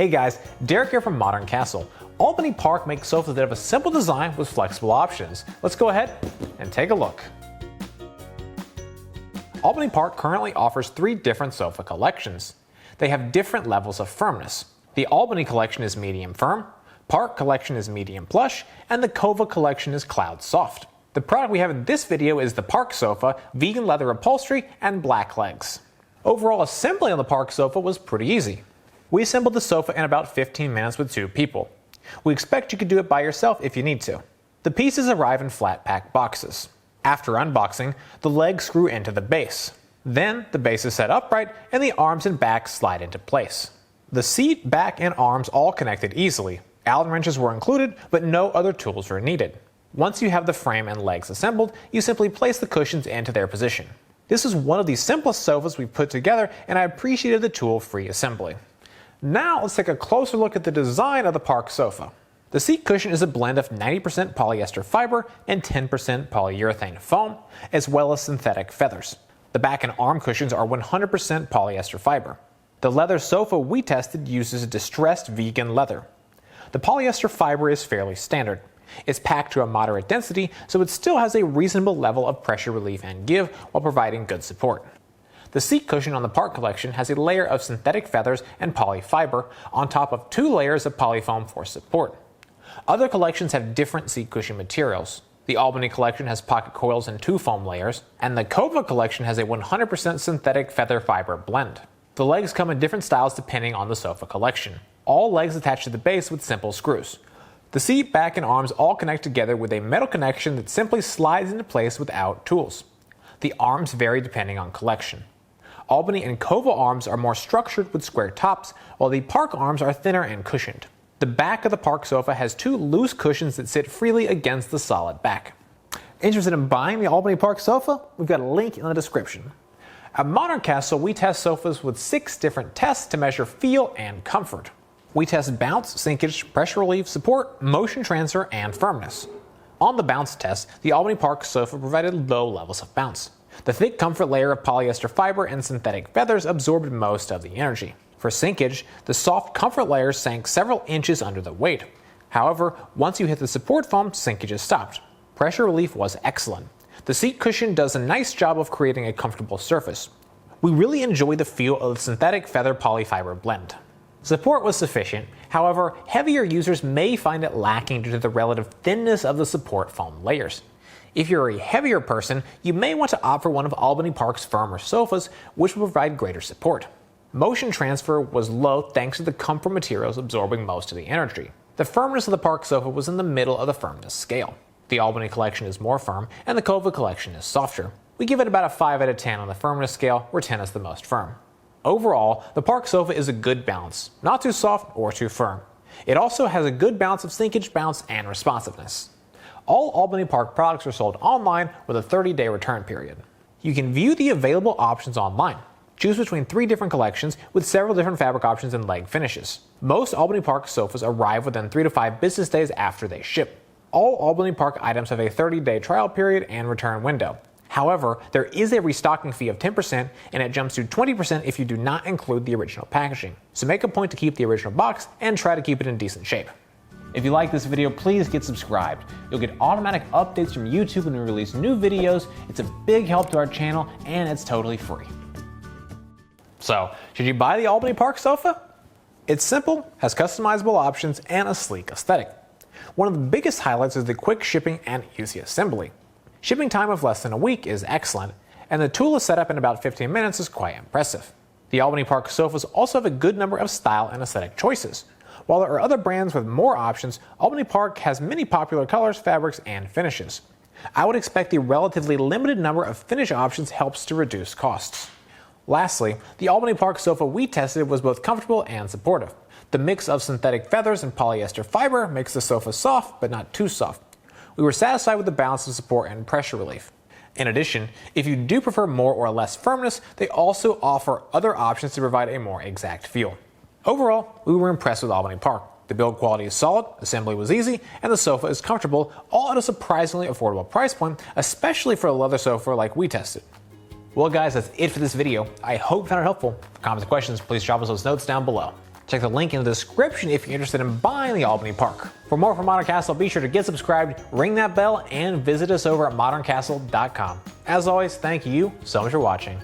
Hey guys, Derek here from Modern Castle. Albany Park makes sofas that have a simple design with flexible options. Let's go ahead and take a look. Albany Park currently offers 3 different sofa collections. They have different levels of firmness. The Albany collection is medium firm, Park collection is medium plush, and the Cova collection is cloud soft. The product we have in this video is the Park Sofa, vegan leather upholstery, and black legs. Overall assembly on the Park Sofa was pretty easy. We assembled the sofa in about 15 minutes with 2 people. We expect you could do it by yourself if you need to. The pieces arrive in flat pack boxes. After unboxing, the legs screw into the base. Then the base is set upright and the arms and back slide into place. The seat, back, and arms all connected easily. Allen wrenches were included, but no other tools were needed. Once you have the frame and legs assembled, you simply place the cushions into their position. This is one of the simplest sofas we've put together, and I appreciated the tool-free assembly. Now let's take a closer look at the design of the Park Sofa. The seat cushion is a blend of 90% polyester fiber and 10% polyurethane foam, as well as synthetic feathers. The back and arm cushions are 100% polyester fiber. The leather sofa we tested uses distressed vegan leather. The polyester fiber is fairly standard. It's packed to a moderate density, so it still has a reasonable level of pressure relief and give while providing good support. The seat cushion on the Park collection has a layer of synthetic feathers and polyfiber on top of 2 layers of polyfoam for support. Other collections have different seat cushion materials. The Albany collection has pocket coils and 2 foam layers, and the Cova collection has a 100% synthetic feather fiber blend. The legs come in different styles depending on the sofa collection. All legs attached to the base with simple screws. The seat, back, and arms all connect together with a metal connection that simply slides into place without tools. The arms vary depending on collection. Albany and Cova arms are more structured with square tops, while the Park arms are thinner and cushioned. The back of the Park Sofa has 2 loose cushions that sit freely against the solid back. Interested in buying the Albany Park Sofa? We've got a link in the description. At Modern Castle, we test sofas with 6 different tests to measure feel and comfort. We test bounce, sinkage, pressure relief, support, motion transfer, and firmness. On the bounce test, the Albany Park Sofa provided low levels of bounce. The thick comfort layer of polyester fiber and synthetic feathers absorbed most of the energy. For sinkage, the soft comfort layer sank several inches under the weight. However, once you hit the support foam, sinkage is stopped. Pressure relief was excellent. The seat cushion does a nice job of creating a comfortable surface. We really enjoy the feel of the synthetic feather polyfiber blend. Support was sufficient, however, heavier users may find it lacking due to the relative thinness of the support foam layers. If you're a heavier person, you may want to opt for one of Albany Park's firmer sofas, which will provide greater support. Motion transfer was low thanks to the comfort materials absorbing most of the energy. The firmness of the Park Sofa was in the middle of the firmness scale. The Albany collection is more firm, and the Cova collection is softer. We give it about a 5 out of 10 on the firmness scale, where 10 is the most firm. Overall, the Park Sofa is a good balance, not too soft or too firm. It also has a good balance of sinkage, bounce, and responsiveness. All Albany Park products are sold online with a 30-day return period. You can view the available options online. Choose between 3 different collections with several different fabric options and leg finishes. Most Albany Park sofas arrive within 3 to 5 business days after they ship. All Albany Park items have a 30-day trial period and return window. However, there is a restocking fee of 10% and it jumps to 20% if you do not include the original packaging. So make a point to keep the original box and try to keep it in decent shape. If you like this video, please get subscribed. You'll get automatic updates from YouTube when we release new videos. It's a big help to our channel and it's totally free. So, should you buy the Albany Park Sofa? It's simple, has customizable options, and a sleek aesthetic. One of the biggest highlights is the quick shipping and easy assembly. Shipping time of less than a week is excellent, and the tool is set up in about 15 minutes is quite impressive. The Albany Park Sofas also have a good number of style and aesthetic choices. While there are other brands with more options, Albany Park has many popular colors, fabrics, and finishes. I would expect the relatively limited number of finish options helps to reduce costs. Lastly, the Albany Park Sofa we tested was both comfortable and supportive. The mix of synthetic feathers and polyester fiber makes the sofa soft, but not too soft. We were satisfied with the balance of support and pressure relief. In addition, if you do prefer more or less firmness, they also offer other options to provide a more exact feel. Overall, we were impressed with Albany Park. The build quality is solid, assembly was easy, and the sofa is comfortable, all at a surprisingly affordable price point, especially for a leather sofa like we tested. Well guys, that's it for this video. I hope you found it helpful. For comments and questions, please drop us those notes down below. Check the link in the description if you're interested in buying the Albany Park. For more from Modern Castle, be sure to get subscribed, ring that bell, and visit us over at moderncastle.com. As always, thank you so much for watching.